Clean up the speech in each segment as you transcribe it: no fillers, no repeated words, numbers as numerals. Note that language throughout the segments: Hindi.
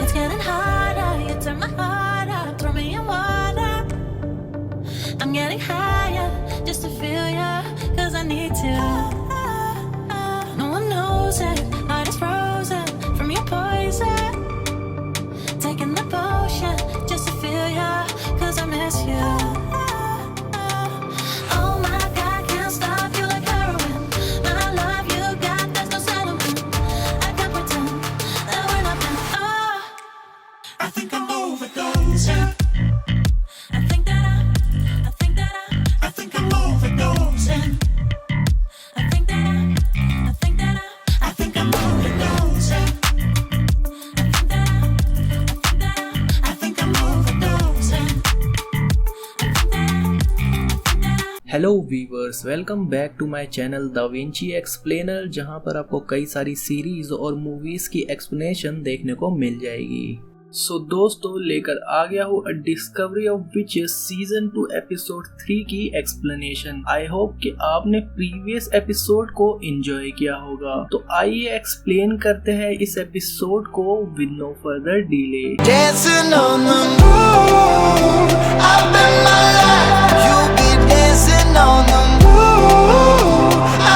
It's getting harder, you turn my heart out, throw me in water. I'm getting higher just to feel ya, 'cause I need to. No one knows it, heart is frozen from your poison. Taking the potion just to feel ya, 'cause I miss you. Oh my God, can't stop you like heroin. My love you got, there's no settlement. I can't pretend that we're nothing. Oh, I think I'm overdosing. I think that I'm overdosing. I think that I'm overdosing. I think that I'm overdosing. Hello viewers, welcome back to my channel da Vinci explainer, जहां पर आपको कई सारी सीरीज और मूवीज की एक्सप्लेनेशन देखने को मिल जाएगी। सो दोस्तों, लेकर आ गया हूँ अ discovery of witches season 2 episode 3 की एक्सप्लेनेशन। आई होप कि आपने प्रीवियस एपिसोड को एंजॉय किया होगा। तो आइए एक्सप्लेन करते हैं इस एपिसोड को with no further delay. Dancing on the moon, I've been my life. You be dancing on the moon.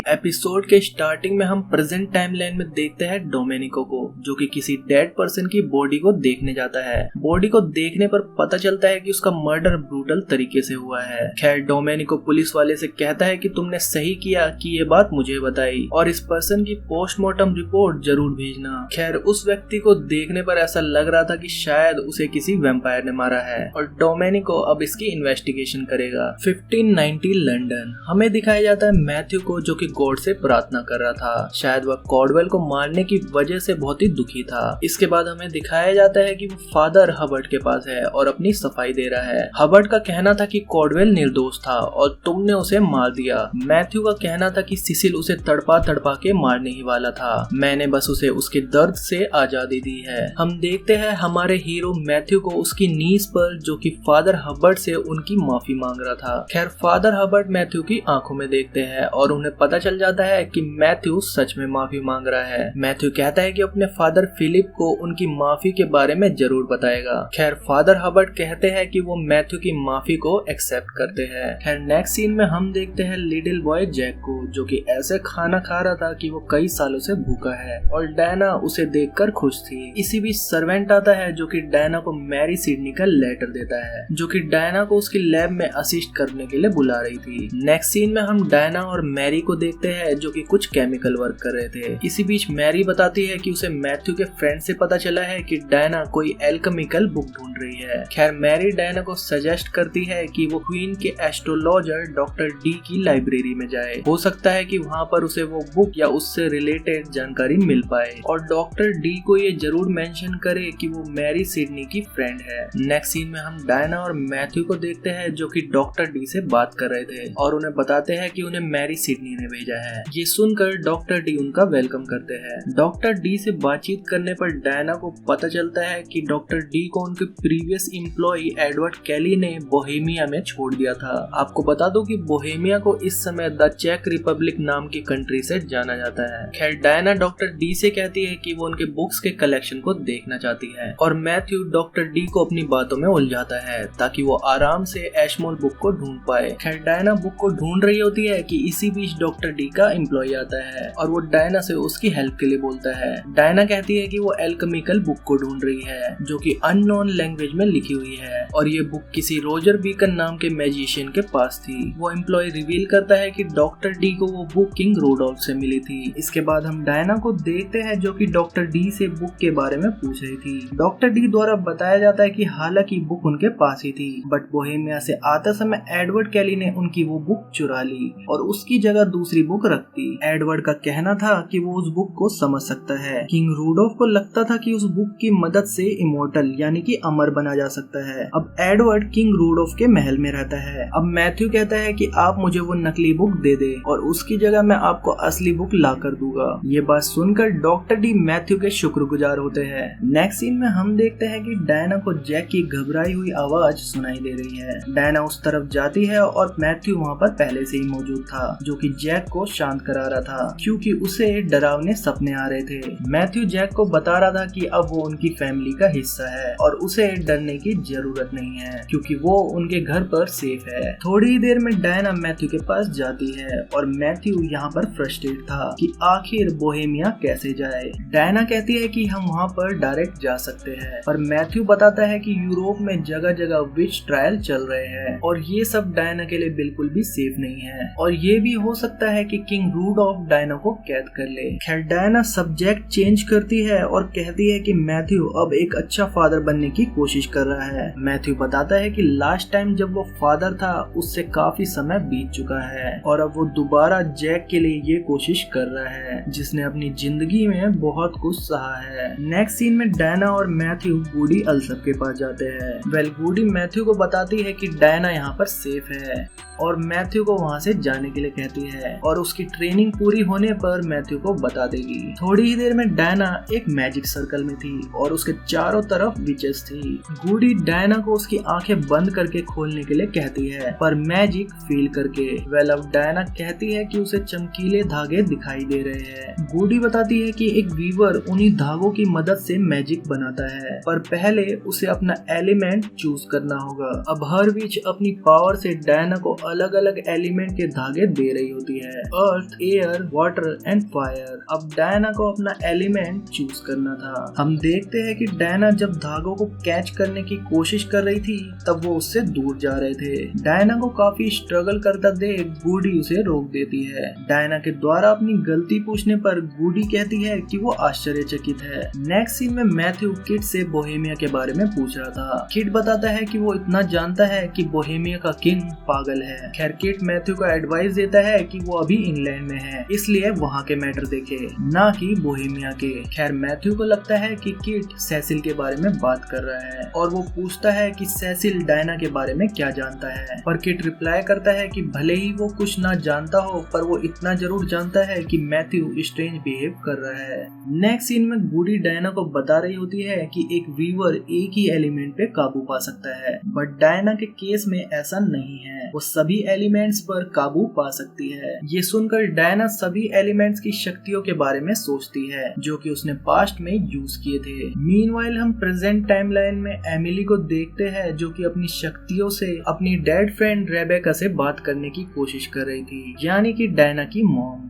Episode के स्टार्टिंग में हम प्रेजेंट टाइमलाइन में देखते हैं डोमेनिको को, जो कि किसी डेड पर्सन की बॉडी को देखने जाता है। बॉडी को देखने पर पता चलता है कि उसका मर्डर ब्रूटल तरीके से हुआ है। खैर, डोमेनिको पुलिस वाले से कहता है कि तुमने सही किया कि ये बात मुझे बताई और इस पर्सन की पोस्टमार्टम रिपोर्ट जरूर भेजना। खैर, उस व्यक्ति को देखने पर ऐसा लग रहा था कि शायद उसे किसी वैम्पायर ने मारा है और डोमेनिको अब इसकी इन्वेस्टिगेशन करेगा। 1590 लंदन हमें दिखाया जाता है मैथ्यू को, जो कि गॉड से प्रार्थना कर रहा था। शायद वह कॉर्डवेल को मारने की वजह से बहुत ही दुखी था। इसके बाद हमें दिखाया जाता है कि वो फादर हबर्ट के पास है और अपनी सफाई दे रहा है। हबर्ट का कहना था कि कॉर्डवेल निर्दोष था और तुमने उसे मार दिया। मैथ्यू का कहना था कि सिसिल उसे तड़पा तड़पा के मारने ही वाला था, मैंने बस उसे उसके दर्द से आजादी दी है। हम देखते हैं हमारे हीरो मैथ्यू को उसकी नीज पर, जो कि फादर हबर्ट से उनकी माफी मांग रहा था। खैर, फादर हबर्ट मैथ्यू की आंखों में देखते हैं और उन्हें पता चल जाता है कि मैथ्यू सच में माफी मांग रहा है। मैथ्यू कहता है कि अपने फादर फिलिप को उनकी माफी के बारे में जरूर बताएगा। खैर, फादर हबर्ट कहते हैं कि वो मैथ्यू की माफी को एक्सेप्ट करते हैं। खैर, नेक्स्ट सीन में हम देखते हैं लिटिल बॉय जैक को, जो कि ऐसे खाना खा रहा था कि वो कई सालों से भूखा है और डायना उसे देखकर खुश थी। इसी बीच सर्वेंट आता है जो कि डायना को मैरी सिडनी का लेटर देता है, जो कि डायना को उसकी लैब में असिस्ट करने के लिए बुला रही थी। नेक्स्ट सीन में हम डायना और मैरी को देखते हैं जो कि कुछ केमिकल वर्क कर रहे थे। इसी बीच मैरी बताती है कि उसे मैथ्यू के फ्रेंड से पता चला है कि डायना कोई एल्केमिकल बुक ढूंढ रही है। खैर, मैरी डायना को सजेस्ट करती है कि वो क्वीन के एस्ट्रोलॉजर डॉक्टर डी की लाइब्रेरी में जाए। हो सकता है कि वहाँ पर उसे वो बुक या उससे रिलेटेड जानकारी मिल पाए और डॉक्टर डी को ये जरूर मेंशन करे कि वो मैरी सिडनी की फ्रेंड है। नेक्स्ट सीन में हम डायना और मैथ्यू को देखते हैं जो कि डॉक्टर डी से बात कर रहे थे और उन्हें बताते हैं कि उन्हें मैरी सिडनी ने भेजा है। ये सुनकर डॉक्टर डी उनका वेलकम करते हैं। डॉक्टर डी से बातचीत करने पर डायना को पता चलता है कि डॉक्टर डी को उनके प्रीवियस एम्प्लॉय एडवर्ड कैली ने बोहेमिया में छोड़ दिया था। आपको बता दूं कि बोहेमिया को इस समय द चेक रिपब्लिक नाम की कंट्री से जाना जाता है। खैर, डायना डॉक्टर डी से कहती है कि वो उनके बुक्स के कलेक्शन को देखना चाहती है और मैथ्यू डॉक्टर डी को अपनी बातों में उलझाता है ताकि वो आराम से एशमोल बुक को ढूंढ पाए। खैर, डायना बुक को ढूंढ रही होती है कि इसी बीच डॉक्टर डी का एम्प्लॉय आता है और वो डायना से उसकी हेल्प के लिए बोलता है। डायना कहती है कि वो एल्केमिकल बुक को ढूंढ रही है जो कि अननोन लैंग्वेज में लिखी हुई है और ये बुक किसी रोजर बीकन नाम के मैजिशियन के पास थी। वो एम्प्लॉय रिवील करता है कि डॉक्टर डी को वो बुक किंग रोडोल्फ से मिली थी। इसके बाद हम डायना को देखते हैं जो कि डॉक्टर डी से बुक के बारे में पूछ रही थी। डॉक्टर डी द्वारा बताया जाता है कि हालांकि बुक उनके पास ही थी, बट बोहेमिया से आते समय एडवर्ड कैली ने उनकी वो बुक चुरा ली और उसकी जगह दूसरी बुक रखती। एडवर्ड का कहना था कि वो उस बुक को समझ सकता है। किंग रूडोल्फ को लगता था कि उस बुक की मदद से इमोर्टल यानी कि अमर बना जा सकता है। अब एडवर्ड किंग रूडोल्फ के महल में रहता है। अब मैथ्यू कहता है कि आप मुझे वो नकली बुक दे दे और उसकी जगह मैं आपको असली बुक ला कर दूंगा। ये बात सुनकर डॉक्टर डी मैथ्यू के शुक्रगुजार होते हैं। नेक्स्ट सीन में हम देखते हैं कि डायना को जैक की घबराई हुई आवाज सुनाई दे रही है। डायना उस तरफ जाती है और मैथ्यू वहाँ पर पहले से ही मौजूद था, जो कि जैक को शांत करा रहा था क्योंकि उसे डरावने सपने आ रहे थे। मैथ्यू जैक को बता रहा था कि अब वो उनकी फैमिली का हिस्सा है और उसे डरने की जरूरत नहीं है क्योंकि वो उनके घर पर सेफ है। थोड़ी ही देर में डायना मैथ्यू के पास जाती है और मैथ्यू यहाँ पर फ्रस्ट्रेट था कि आखिर बोहेमिया कैसे जाए। डायना कहती है कि हम वहाँ पर डायरेक्ट जा सकते हैं, पर मैथ्यू बताता है कि यूरोप में जगह जगह विच ट्रायल चल रहे हैं और ये सब डायना के लिए बिल्कुल भी सेफ नहीं है और ये भी हो सकता है कि किंग रूडोल्फ डायना को कैद कर ले। खैर डायना सब्जेक्ट चेंज करती है और कहती है कि मैथ्यू अब एक अच्छा फादर बनने की कोशिश कर रहा है। मैथ्यू बताता है कि लास्ट टाइम जब वो फादर था उससे काफी समय बीत चुका है और अब वो दोबारा जैक के लिए ये कोशिश कर रहा है जिसने अपनी जिंदगी में बहुत कुछ सहा है। नेक्स्ट सीन में डायना और मैथ्यू गूडी अल्सप के पास जाते हैं। गूडी मैथ्यू को बताती है कि डायना यहाँ पर सेफ है और मैथ्यू को वहाँ से जाने के लिए कहती है और उसकी ट्रेनिंग पूरी होने पर मैथ्यू को बता देगी। थोड़ी ही देर में डायना एक मैजिक सर्कल में थी और उसके चारों तरफ विचेस थी। गूडी डायना को उसकी आंखें बंद करके खोलने के लिए कहती है पर मैजिक फील करके। अब डायना कहती है कि उसे चमकीले धागे दिखाई दे रहे हैं। गूडी बताती है कि एक वीवर उन्हीं धागों की मदद से मैजिक बनाता है पर पहले उसे अपना एलिमेंट चूज करना होगा। अब हर विच अपनी पावर से डायना को अलग अलग एलिमेंट के धागे दे रही होती है, अर्थ, एयर, वाटर एंड फायर। अब डायना को अपना एलिमेंट चूज करना था। हम देखते हैं कि डायना जब धागों को कैच करने की कोशिश कर रही थी तब वो उससे दूर जा रहे थे। डायना को काफी स्ट्रगल करता देख गूडी उसे रोक देती है। डायना के द्वारा अपनी गलती पूछने पर गूडी कहती है कि वो आश्चर्यचकित है। नेक्स्ट सीन में मैथ्यू किट से बोहेमिया के बारे में पूछ रहा था। किट बताता है कि वो इतना जानता है कि बोहेमिया का किंग पागल है। खैर किट मैथ्यू को एडवाइस देता है कि वो अभी इंग्लैंड में है इसलिए वहाँ के मैटर देखे ना कि बोहेमिया के। खैर मैथ्यू को लगता है कि किट सेसिल के बारे में बात कर रहा है और वो पूछता है कि सेसिल डायना के बारे में क्या जानता है, पर किट रिप्लाई करता है कि भले ही वो कुछ ना जानता हो पर वो इतना जरूर जानता है कि मैथ्यू स्ट्रेंज बिहेव कर रहा है। नेक्स्ट सीन में गूडी डायना को बता रही होती है कि एक वीवर एक ही एलिमेंट पे काबू पा सकता है बट डायना के केस में ऐसा नहीं है, वो सभी एलिमेंट्स पर काबू पा सकती है। ये सुनकर डायना सभी एलिमेंट्स की शक्तियों के बारे में सोचती है जो कि उसने पास्ट में यूज किए थे। मीनवाइल हम प्रेजेंट टाइमलाइन में एमिली को देखते हैं जो कि अपनी शक्तियों से अपनी डेड फ्रेंड रेबेका से बात करने की कोशिश कर रही थी, यानी कि डायना की मॉम।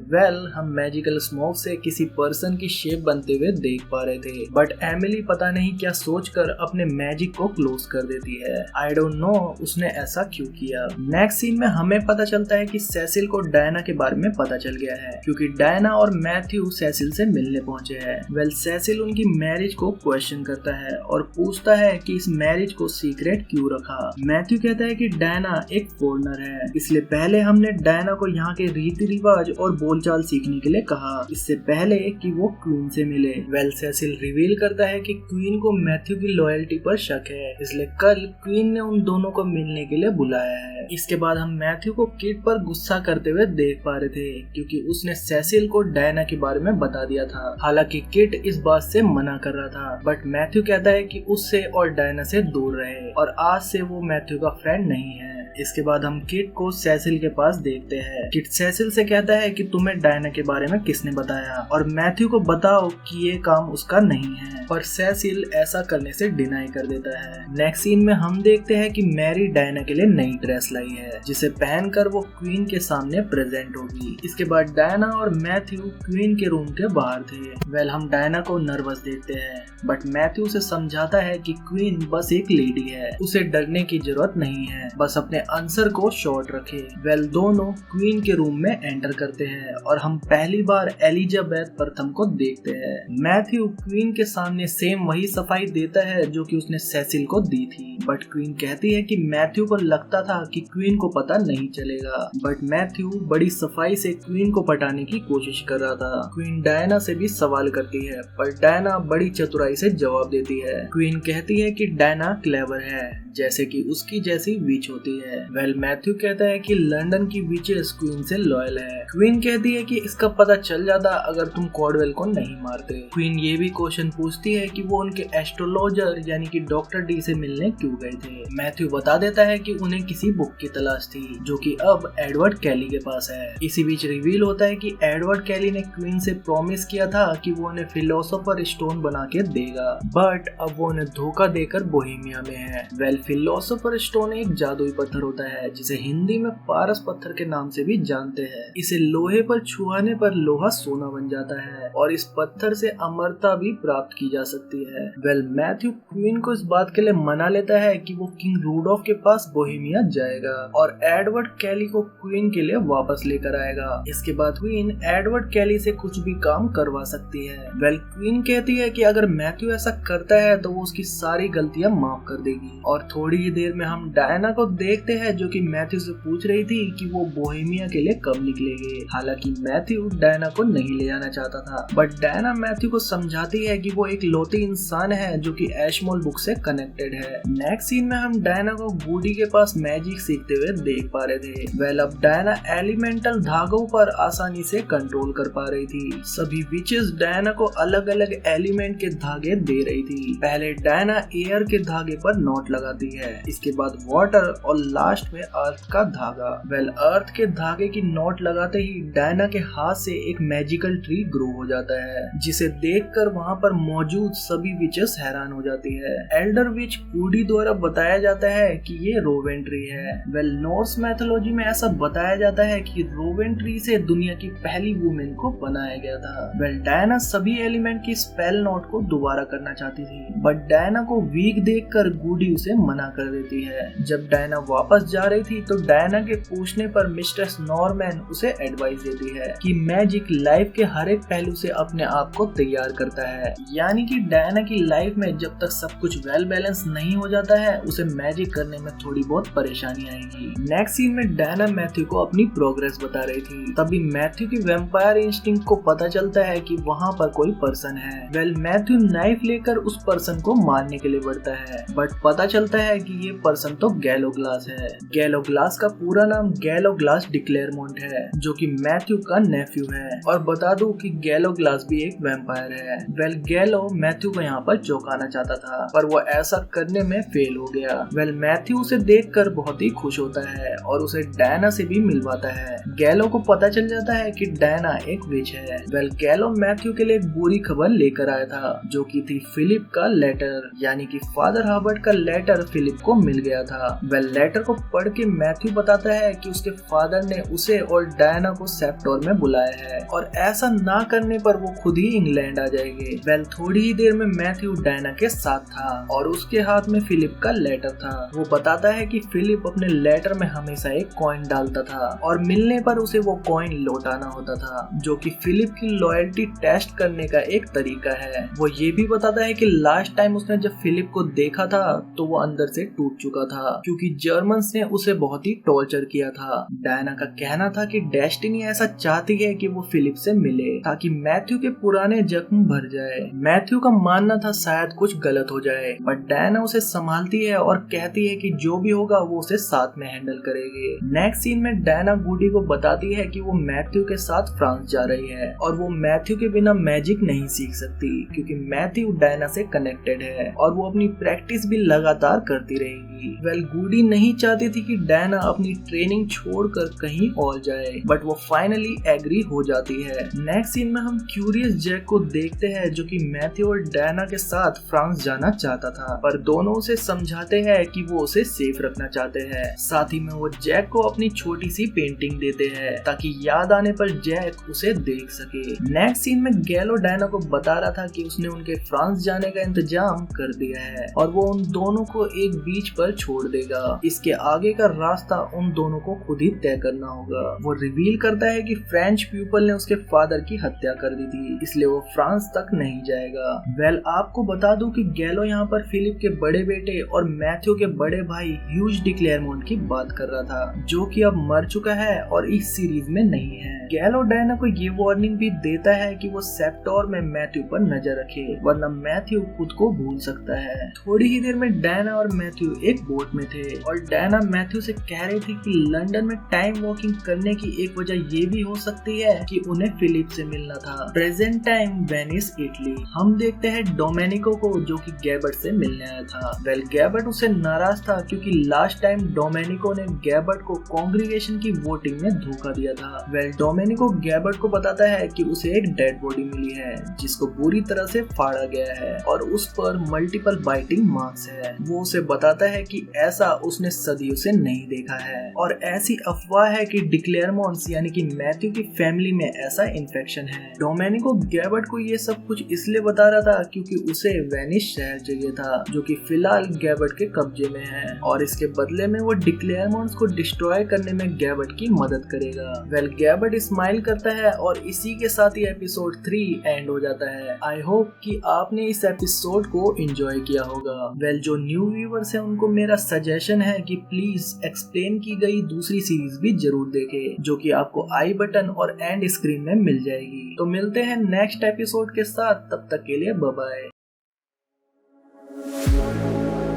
हम मैजिकल स्मोक से किसी पर्सन की शेप बनते हुए देख पा रहे थे बट एमिली पता नहीं क्या सोचकर अपने मैजिक को क्लोज कर देती है। आई डोंट नो उसने ऐसा क्यों किया। नेक्स्ट सीन में हमें पता चलता है कि सेसिल को डायना के बारे में पता चल गया है क्योंकि डायना और मैथ्यू सेसिल से मिलने पहुंचे हैं। सेसिल उनकी मैरिज को क्वेश्चन करता है और पूछता है कि इस मैरिज को सीक्रेट क्यों रखा। मैथ्यू कहता है कि डायना एक फॉरेनर है इसलिए पहले हमने डायना को यहाँ के रीति रिवाज और बोलचाल सीखने के लिए कहा इससे पहले कि वो क्वीन से मिले। सेसिल रिवील करता है कि क्वीन को मैथ्यू की लॉयल्टी पर शक है इसलिए कल क्वीन ने उन दोनों को मिलने के लिए बुलाया है। इसके बाद हम मैथ्यू को किट पर गुस्सा करते हुए देख पा रहे थे क्योंकि उसने सेसिल को डायना के बारे में बता दिया था। हालांकि किट इस बात से मना कर रहा था बट मैथ्यू कहता है कि उससे और डायना से दूर रहे और आज से वो मैथ्यू का फ्रेंड नहीं है। इसके बाद हम किट को सेसिल के पास देखते हैं। किट सेसिल से कहता है कि तुम्हें डायना के बारे में किसने बताया और मैथ्यू को बताओ कि ये काम उसका नहीं है, पर सेसिल ऐसा करने से डिनाई कर देता है। नेक्स्ट सीन में हम देखते हैं कि मैरी डायना के लिए नई ड्रेस लाई है जिसे पहनकर वो क्वीन के सामने प्रेजेंट होगी। इसके बाद डायना और मैथ्यू क्वीन के रूम के बाहर थे। हम डायना को नर्वस देखते हैं बट मैथ्यू उसे समझाता है कि क्वीन बस एक लेडी है, उसे डरने की जरूरत नहीं है, बस अपने आंसर को शॉर्ट रखे। दोनों क्वीन के रूम में एंटर करते हैं और हम पहली बार एलिजाबेथ प्रथम को देखते हैं। मैथ्यू क्वीन के सामने सेम वही सफाई देता है जो कि उसने सेसिल को दी थी बट क्वीन कहती है कि मैथ्यू को लगता था कि क्वीन को पता नहीं चलेगा बट मैथ्यू बड़ी सफाई से क्वीन को पटाने की कोशिश कर रहा था। क्वीन डायना से भी सवाल करती है पर डायना बड़ी चतुराई से जवाब देती है। क्वीन कहती है कि डायना क्लेवर है जैसे कि उसकी जैसी विच होती है। वेल मैथ्यू कहता है कि लंदन की विचेस क्वीन से लॉयल है। क्वीन कहती है कि इसका पता चल जाता अगर तुम कॉर्डवेल को नहीं मारते। क्वीन ये भी क्वेश्चन पूछती है कि वो उनके एस्ट्रोलॉजर यानी कि डॉक्टर डी से मिलने क्यों गए थे। मैथ्यू बता देता है कि उन्हें किसी बुक की तलाश थी जो कि अब एडवर्ड कैली के पास है। इसी बीच रिवील होता है कि एडवर्ड कैली ने क्वीन से प्रॉमिस किया था कि वो उन्हें फिलोसोफर स्टोन बना के देगा, बट अब वो उन्हें धोखा देकर बोहेमिया में है। वेल फिलोसोफर स्टोन एक जादुई पत्थर होता है जिसे हिंदी में पारस पत्थर के नाम से भी जानते हैं। इसे लोहे पर छुआने पर लोहा सोना बन जाता है और इस पत्थर से अमरता भी प्राप्त की जा सकती है। वेल मैथ्यू क्वीन को इस बात के लिए मना लेता है कि वो किंग रूडोल्फ के पास बोहेमिया जाएगा और एडवर्ड कैली को क्वीन के लिए वापस लेकर आएगा। इसके बाद क्वीन एडवर्ड कैली से कुछ भी काम करवा सकती है। वेल क्वीन कहती है कि अगर मैथ्यू ऐसा करता है तो वो उसकी सारी गलतियां माफ कर देगी। और थोड़ी ही देर में हम डायना को देखते हैं जो कि मैथ्यू से पूछ रही थी कि वो बोहेमिया के लिए कब निकलेंगे। हालांकि मैथ्यू डायना को नहीं ले जाना चाहता था, बट डायना मैथ्यू को समझाती है कि वो एक लौती इंसान है जो कि एशमोल बुक से कनेक्टेड है। नेक्स्ट सीन में हम डायना को गूडी के पास मैजिक सीखते हुए देख पा रहे थे। वेल अब डायना एलिमेंटल धागों पर आसानी से कंट्रोल कर पा रही थी। सभी विचेस डायना को अलग अलग एलिमेंट के धागे दे रही थी। पहले डायना एयर के धागे पर नॉट लगाती है, इसके बाद वाटर और लास्ट में अर्थ का धागा। वेल अर्थ के धागे की नॉट लगाते ही डायना के हाथ से एक मैजिकल ट्री ग्रो हो जाता है जिसे देखकर वहां पर मौजूद सभी विचेस हैरान हो जाती है। एल्डर विच कूडी द्वारा बताया जाता है कि ये रोवेन ट्री है। वेल नॉर्स मैथोलॉजी में ऐसा बताया जाता है कि रोवेन ट्री से दुनिया की पहली वुमेन को बनाया गया था। वेल डायना सभी एलिमेंट की स्पेल नोट को दोबारा करना चाहती थी, बट डायना को वीक देखकर गूडी उसे मना कर देती है। जब डायना वापस जा रही थी तो डायना के पूछने पर मिस्ट्रेस नॉर्मैन उसे एडवाइस देती है कि मैजिक लाइफ के हर एक पहलू से अपने आप को तैयार करता है, यानी कि डायना की लाइफ में जब तक सब कुछ वेल बैलेंस नहीं हो जाता है उसे मैजिक करने में थोड़ी बहुत परेशानी आएगी। नेक्स्ट सीन में डायना मैथ्यू को अपनी प्रोग्रेस बता रही थी। तभी मैथ्यू की वैम्पायर इंस्टिंक्ट को पता चलता है कि वहाँ पर कोई पर्सन है। वेल मैथ्यू नाइफ लेकर उस पर्सन को मारने के लिए बढ़ता है, बट पता चलता है कि ये पर्सन तो गैलो ग्लास है। गैलो ग्लास का पूरा नाम गैलो ग्लास डिक्लेयरमोंट है जो कि मैथ्यू का नेफ्यू है। और बता दूं कि गैलो ग्लास भी एक वैम्पायर है। वेल गैलो मैथ्यू को यहाँ पर चौंकाना चाहता था पर वो ऐसा करने में फेल हो गया। वेल मैथ्यू उसे देखकर बहुत ही खुश होता है और उसे डायना से भी मिलवाता है। गैलो को पता चल जाता है कि डायना एक विच है। वेल गैलो मैथ्यू के लिए एक बुरी खबर लेकर आया था जो कि थी फिलिप का लेटर, यानी कि फादर हर्बर्ट का लेटर फिलिप को मिल गया था। वेल लेटर को पढ़ के मैथ्यू बताता है कि उसके फादर ने उसे और डायना को सेप्टोर में बुलाया है और ऐसा ना करने पर वो खुद ही इंग्लैंड आ जाएंगे। वेल थोड़ी ही देर में मैथ्यू डायना के साथ था और उसके हाथ में फिलिप का लेटर था। वो बताता है कि फिलिप अपने लेटर में हमेशा एक कॉइन डालता था और मिलने पर उसे वो कॉइन लौटाना होता था, जो कि फिलिप की लॉयल्टी टेस्ट करने का एक तरीका है। वो ये भी बताता है कि लास्ट टाइम उसने जब फिलिप को देखा था तो वो अंदर से टूट चुका था क्योंकि जर्मन्स ने उसे बहुत ही टॉर्चर किया था। डायना का कहना था कि डेस्टिनी ऐसा चाहती है कि वो फिलिप से मिले ताकि मैथ्यू के पुराने जख्म भर जाए। मैथ्यू का मानना था शायद कुछ गलत हो जाए, बट डायना उसे संभालती है और कहती है कि जो भी होगा वो उसे साथ में हैंडल करेगी। नेक्स्ट सीन में डायना गूडी को बताती है कि वो मैथ्यू के साथ फ्रांस जा रही है और वो मैथ्यू के बिना मैजिक नहीं सीख सकती क्योंकि मैथ्यू डायना से कनेक्टेड है और वो अपनी प्रैक्टिस भी लगातार करती रहेगी। वेल गूडी नहीं चाहती थी कि डायना अपनी ट्रेनिंग छोड़कर कहीं और जाए, बट वो फाइनली एग्री हो जाती है। नेक्स्ट सीन में हम क्यूरियस जैक को देखते हैं जो कि मैथ्यू और डायना के साथ फ्रांस जाना चाहता था, पर दोनों उसे समझाते हैं कि वो उसे सेफ रखना चाहते हैं। साथ ही में वो जैक को अपनी छोटी सी पेंटिंग देते हैं ताकि याद आने पर जैक उसे देख सके। नेक्स्ट सीन में गैलो डायना को बता रहा था कि उसने उनके फ्रांस जाने का इंतजाम कर दिया है और वो उन दोनों को एक बीच पर छोड़ देगा। इसके आगे का रास्ता उन दोनों को खुद ही तय करना होगा। वो रिवील करता है कि फ्रेंच पीपल ने उसके फादर की हत्या कर दी थी, इसलिए वो फ्रांस तक नहीं जाएगा। वेल आपको बता दूं कि गैलो यहाँ पर फिलिप के बड़े बेटे और मैथ्यू के बड़े भाई ह्यूज डिक्लेयरमोंट की बात कर रहा था जो कि अब मर चुका है और इस सीरीज में नहीं है। गैलो डायना को ये वार्निंग भी देता है कि वो सेप्टोर में मैथ्यू पर नजर रखे वरना मैथ्यू खुद को भूल सकता है। थोड़ी ही देर में डायना और मैथ्यू एक बोट में थे और डायना मैथ्यू से कह रही थी कि लंदन में टाइम वॉकिंग करने की एक वजह ये भी हो सकती है कि उन्हें फिलिप से मिलना था। Present time Venice Italy. हम देखते हैं डोमेनिको को जो कि गैबर्ट से मिलने आया था। वेल गैबर्ट उससे नाराज था क्योंकि लास्ट टाइम डोमेनिको ने गैबर्ट को कांग्रीगेशन की वोटिंग में धोखा दिया था। वेल डोमेनिको गैबर्ट को बताता है कि उसे एक डेड बॉडी मिली है जिसको बुरी तरह से फाड़ा गया है और उस पर मल्टीपल बाइटिंग मार्क्स है। वो उसे बताता है कि ऐसा उसने सदियों से नहीं देखा है और ऐसी अफवाह है कि डिक्लेयरमॉन्ट्स यानी कि मैथ्यू की फैमिली में ऐसा इन्फेक्शन है। डोमेनिको गैबर्ट को ये सब कुछ इसलिए बता रहा था क्योंकि उसे वेनिस शहर चाहिए था जो कि फिलहाल गैबर्ट के कब्जे में है और इसके बदले में वो डिक्लेयरमॉन्ट्स को डिस्ट्रॉय करने में गैबर्ट की मदद करेगा। वेल गैबर्ट स्माइल करता है और इसी के साथ ही एपिसोड 3 एंड हो जाता है। आई होप कि आपने इस एपिसोड को एंजॉय किया होगा। वेल जो न्यू व्यूअर्स हैं उनको मेरा सजेशन है कि प्लीज एक्सप्लेन की गई दूसरी सीरीज भी जरूर देखें जो कि आपको आई बटन और एंड स्क्रीन में मिल जाएगी। तो मिलते हैं नेक्स्ट एपिसोड के साथ, तब तक के लिए bye bye.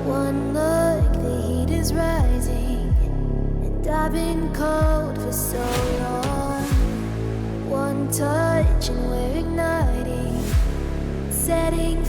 One look, the heat is rising, and I've been cold for so long. One touch, and we're igniting, setting